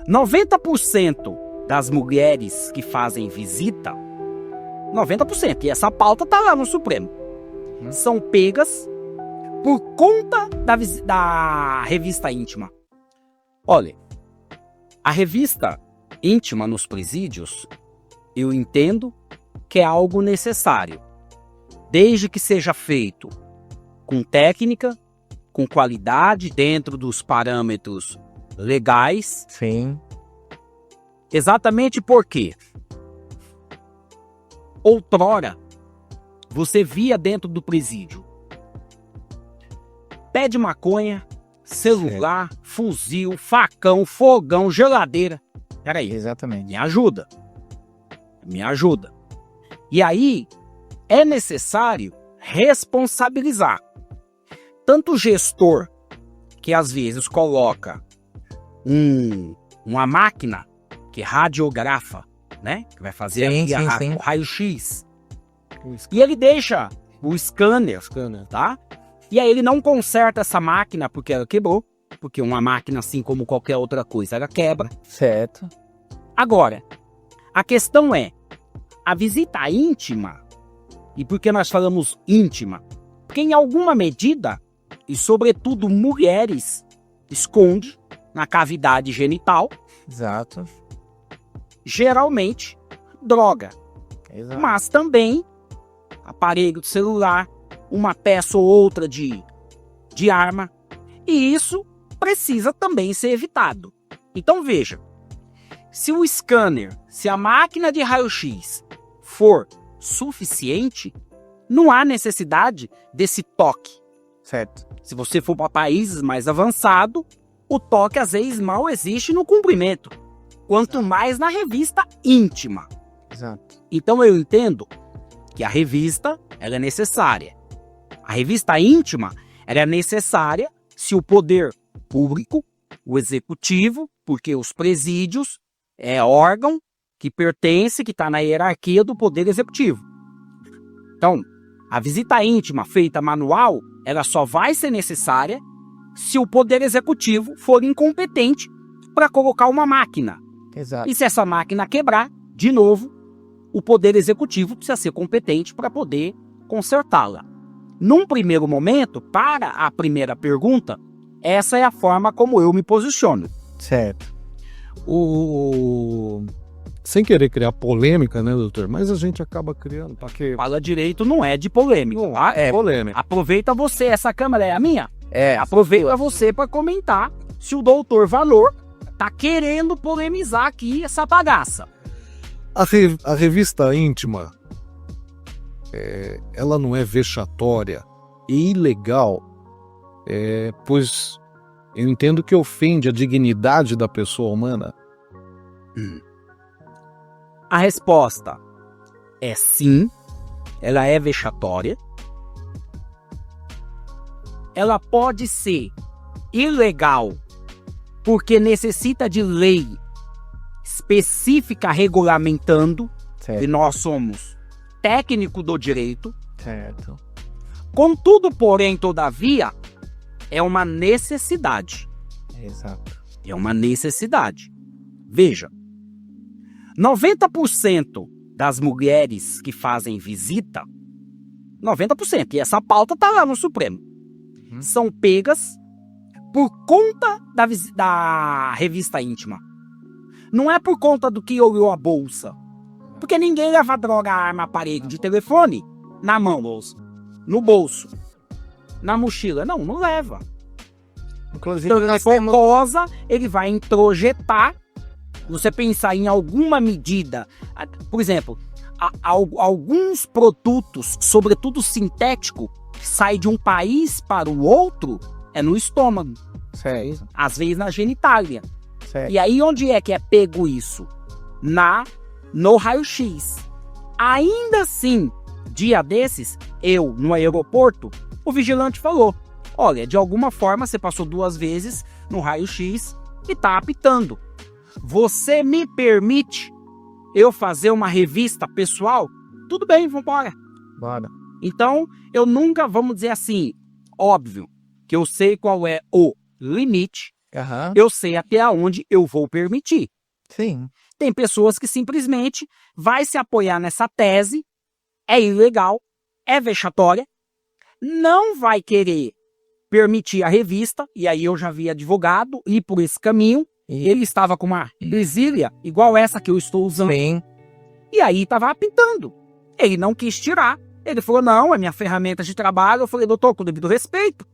90% das mulheres que fazem visita, 90%, e essa pauta tá lá no Supremo, são pegas por conta da revista íntima. Olha, a revista íntima nos presídios, eu entendo que é algo necessário, desde que seja feito com técnica, com qualidade, dentro dos parâmetros legais. Sim. Exatamente porque outrora você via dentro do presídio pé de maconha, celular, fuzil, facão, fogão, geladeira. Peraí, Exatamente. me ajuda. Me ajuda. E aí é necessário responsabilizar tanto o gestor, que às vezes coloca uma máquina que radiografa, né? Que vai fazer o raio-x. E ele deixa o scanner, tá? E aí ele não conserta essa máquina porque ela quebrou. Porque uma máquina, assim como qualquer outra coisa, ela quebra. Certo. Agora, a questão é, a visita íntima, e por que nós falamos íntima? Porque em alguma medida, e sobretudo mulheres, esconde na cavidade genital, Exato. geralmente, droga. Exato. Mas também aparelho de celular, uma peça ou outra de arma. E isso precisa também ser evitado. Então veja, se o scanner, se a máquina de raio-x for suficiente, não há necessidade desse toque. Certo. Se você for para países mais avançados, o toque às vezes mal existe no cumprimento, quanto mais na revista íntima. Exato. Então eu entendo que a revista ela é necessária. A revista íntima ela é necessária se o poder público, o executivo, porque os presídios é órgão que pertence, que está na hierarquia do poder executivo. Então, a visita íntima feita manual, ela só vai ser necessária se o poder executivo for incompetente para colocar uma máquina. Exato. E se essa máquina quebrar, de novo, o poder executivo precisa ser competente para poder consertá-la. Num primeiro momento, para a primeira pergunta, essa é a forma como eu me posiciono. Certo. Sem querer criar polêmica, né, doutor? Mas a gente acaba criando, porque... Fala direito não é de polêmica. Não Tá? é polêmica. Aproveita você, essa câmera é a minha? É. Aproveita você para comentar se o doutor Valor tá querendo polemizar aqui essa bagaça. A revista íntima, ela não é vexatória e ilegal, pois eu entendo que ofende a dignidade da pessoa humana. A resposta é sim, ela é vexatória. Ela pode ser ilegal porque necessita de lei específica regulamentando, Certo. e nós somos técnico do direito. Certo. Contudo, porém, todavia, é uma necessidade. Exato. É uma necessidade. Veja, 90% das mulheres que fazem visita, 90%, e essa pauta tá lá no Supremo, são pegas por conta da revista íntima. Não é por conta do que olhou a bolsa. Porque ninguém leva droga, arma, aparelho de telefone na mão, no bolso, na mochila. Não, não leva. Inclusive, Então, nós ele temos... ele vai introjetar. Você pensar em alguma medida, por exemplo, alguns produtos, sobretudo sintético, que sai de um país para o outro, é no estômago. Certo. Às vezes na genitália. Certo. E aí onde é que é pego isso? No raio-x. Ainda assim, dia desses, eu no aeroporto, o vigilante falou, olha, de alguma forma você passou 2 vezes no raio-x e tá apitando. Você me permite eu fazer uma revista pessoal? Tudo bem, vambora. Bora. Então, eu nunca, vamos dizer assim, óbvio, que eu sei qual é o limite, Aham. Eu sei até onde eu vou permitir. Sim. Tem pessoas que simplesmente vai se apoiar nessa tese, é ilegal, é vexatória, não vai querer permitir a revista, e aí eu já vi advogado ir por esse caminho, E- ele estava com uma presilha igual essa que eu estou usando, Sim. e aí estava pintando. Ele não quis tirar, ele falou, não, é minha ferramenta de trabalho. Eu falei, doutor, com o devido respeito,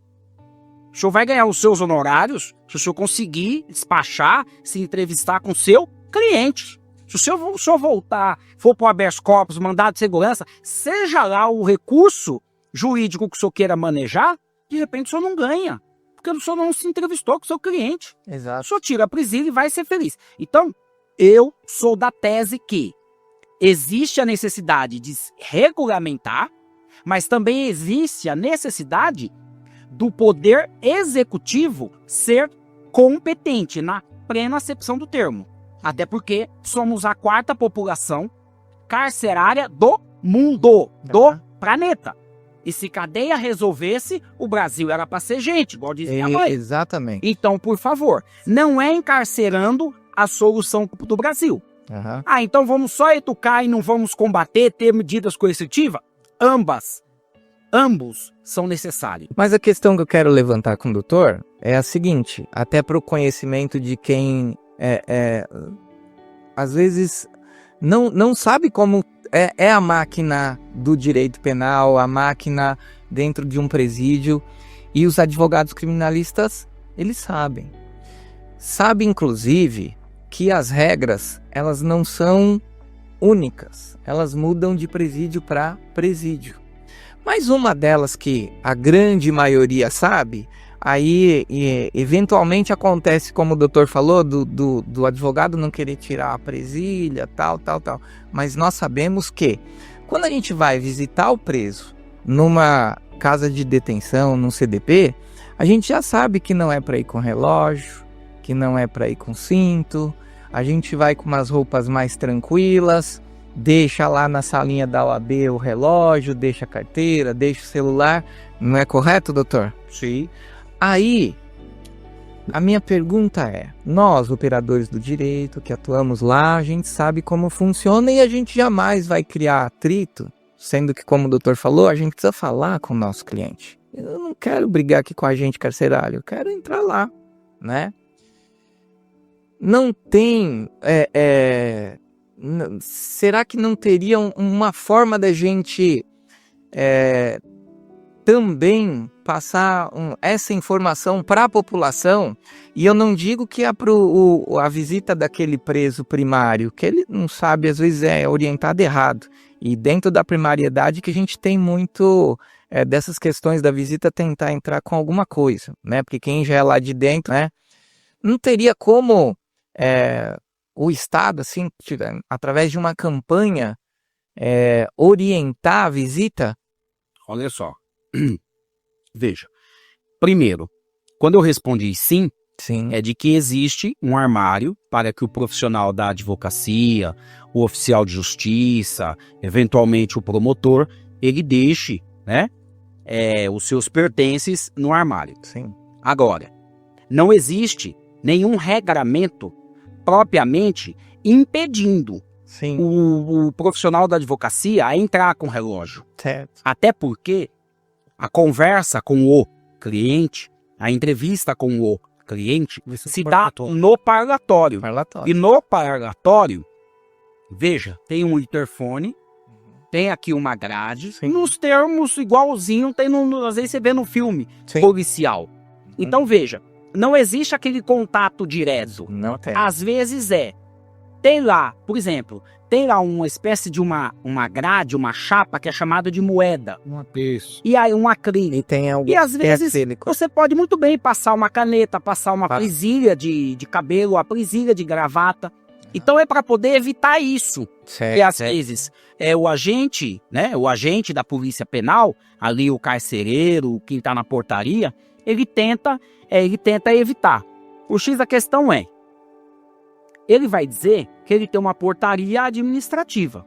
o senhor vai ganhar os seus honorários se o senhor conseguir despachar, se entrevistar com o seu cliente. Se o senhor voltar, for para o habeas corpus, mandado de segurança, seja lá o recurso jurídico que o senhor queira manejar, de repente o senhor não ganha, porque o senhor não se entrevistou com o seu cliente. O Exato. senhor tira a presilha e vai ser feliz. Então, eu sou da tese que existe a necessidade de regulamentar, mas também existe a necessidade do poder executivo ser competente na plena acepção do termo. Até porque somos a 4ª população carcerária do mundo, do planeta. E se cadeia resolvesse, o Brasil era para ser gente, igual dizia a mãe. Exatamente. Então, por favor, não é encarcerando a solução do Brasil. Aham. Ah, então vamos só educar e não vamos combater, ter medidas coercitivas? Ambos são necessários. Mas a questão que eu quero levantar com o doutor é a seguinte, até para o conhecimento de quem às vezes não sabe como é a máquina do direito penal, a máquina dentro de um presídio, e os advogados criminalistas, eles sabem. Sabem, inclusive, que as regras, elas não são únicas, elas mudam de presídio para presídio. Mas uma delas que a grande maioria sabe, aí eventualmente acontece, como o doutor falou, do advogado não querer tirar a presilha, tal. Mas nós sabemos que quando a gente vai visitar o preso numa casa de detenção, num CDP, a gente já sabe que não é para ir com relógio, que não é para ir com cinto, a gente vai com umas roupas mais tranquilas, deixa lá na salinha da OAB o relógio, deixa a carteira, deixa o celular. Não é correto, doutor? Sim. Aí, a minha pergunta é, nós, operadores do direito, que atuamos lá, a gente sabe como funciona e a gente jamais vai criar atrito, sendo que, como o doutor falou, a gente precisa falar com o nosso cliente. Eu não quero brigar aqui com a agente carcerário, eu quero entrar lá, né? Não tem... será que não teria uma forma da gente também passar essa informação para a população? E eu não digo que é a visita daquele preso primário, que ele não sabe, às vezes é orientado errado. E dentro da primariedade que a gente tem muito dessas questões da visita tentar entrar com alguma coisa, né? Porque quem já é lá de dentro, né? Não teria como o Estado, assim, através de uma campanha, orientar a visita? Olha só. Veja. Primeiro, quando eu respondi sim, é de que existe um armário para que o profissional da advocacia, o oficial de justiça, eventualmente o promotor, ele deixe, né, os seus pertences no armário. Sim. Agora, não existe nenhum regramento propriamente impedindo Sim. o profissional da advocacia a entrar com relógio. Certo. Até porque a conversa com o cliente, a entrevista com o cliente, se dá no parlatório. E no parlatório, veja, tem um interfone, tem aqui uma grade, Sim. nos termos igualzinho, tem às vezes você vê no filme policial. Então veja, não existe aquele contato direto. Não tem. Às vezes tem lá, por exemplo, tem lá uma espécie de uma grade, uma chapa que é chamada de moeda. Isso. E aí um acrílico. E tem algo. E às vezes você pode muito bem passar uma caneta, passar uma presilha de cabelo, a presilha de gravata. Então é para poder evitar isso. Certo. E às vezes o agente, né, o agente da polícia penal, ali o carcereiro, quem está na portaria, ele tenta evitar. O X da questão ele vai dizer que ele tem uma portaria administrativa.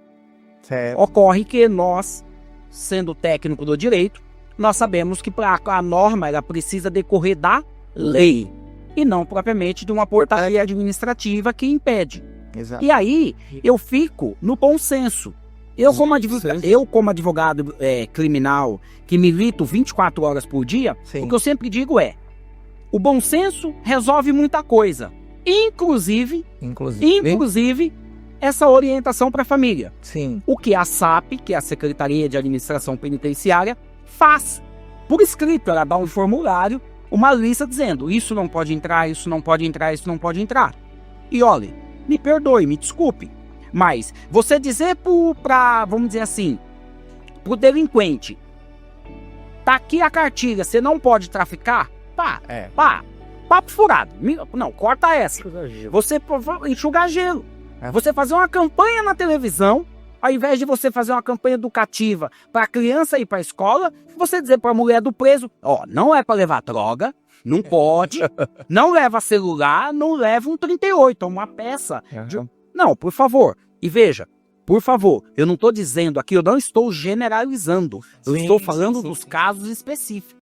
Certo. Ocorre que nós, sendo técnico do direito, nós sabemos que a norma ela precisa decorrer da lei. e não propriamente de uma portaria administrativa que impede. Exato. E aí, eu fico no bom senso. Eu, como advogado criminal, que milito 24 horas por dia, Sim. o que eu sempre digo é, o bom senso resolve muita coisa. Inclusive essa orientação para a família. Sim. O que a SAP, que é a Secretaria de Administração Penitenciária, faz. Por escrito, ela dá um formulário, uma lista dizendo, isso não pode entrar, isso não pode entrar, isso não pode entrar. E olha, me perdoe, me desculpe, mas você dizer vamos dizer assim, pro delinquente, tá aqui a cartilha, você não pode traficar, papo furado. Não, corta essa. Você enxugar gelo. Você fazer uma campanha na televisão, ao invés de você fazer uma campanha educativa para a criança ir para a escola, você dizer para a mulher do preso, não é para levar droga, não pode, não leva celular, não leva um 38, uma peça. Não, por favor. E veja, por favor, eu não estou dizendo aqui, eu não estou generalizando. Eu estou falando dos casos específicos.